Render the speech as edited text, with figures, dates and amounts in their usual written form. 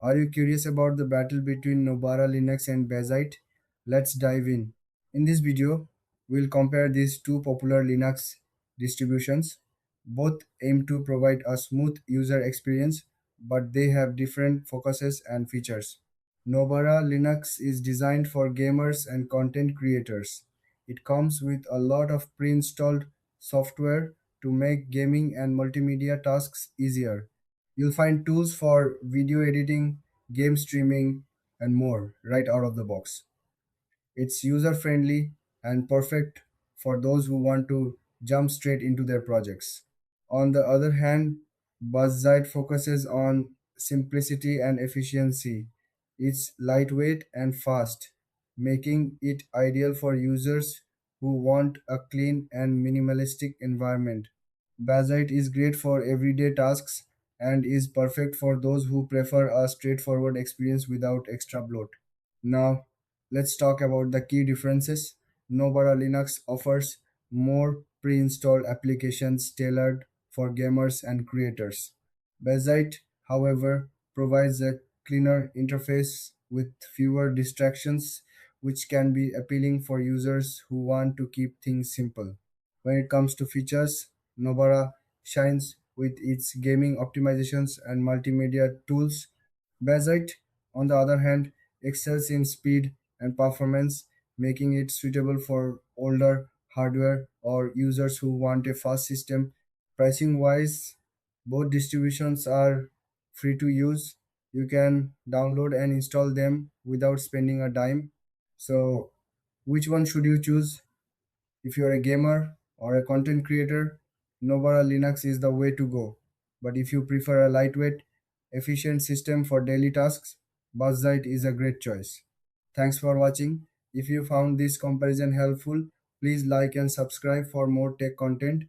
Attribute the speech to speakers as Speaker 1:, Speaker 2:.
Speaker 1: Are you curious about the battle between Nobara Linux and Bazzite? Let's dive in. In this video, we'll compare these two popular Linux distributions. Both aim to provide a smooth user experience, but they have different focuses and features. Nobara Linux is designed for gamers and content creators. It comes with a lot of pre-installed software to make gaming and multimedia tasks easier. You'll find tools for video editing, game streaming, and more right out of the box. It's user friendly and perfect for those who want to jump straight into their projects. On the other hand, Buzzite focuses on simplicity and efficiency. It's lightweight and fast, making it ideal for users who want a clean and minimalistic environment. Bazzite is great for everyday tasks and is perfect for those who prefer a straightforward experience without extra bloat. Now, let's talk about the key differences. Nobara Linux offers more pre installed applications tailored for gamers and creators. Bazzite, however, provides a cleaner interface with fewer distractions, which can be appealing for users who want to keep things simple. When it comes to features, Nobara shines with its gaming optimizations and multimedia tools. Bazzite, on the other hand, excels in speed and performance, making it suitable for older hardware or users who want a fast system. Pricing wise, both distributions are free to use. You can download and install them without spending a dime. So, which one should you choose? If you're a gamer or a content creator, Nobara Linux is the way to go. But if you prefer a lightweight, efficient system for daily tasks, Buzzite is a great choice. Thanks for watching. If you found this comparison helpful, please like and subscribe for more tech content.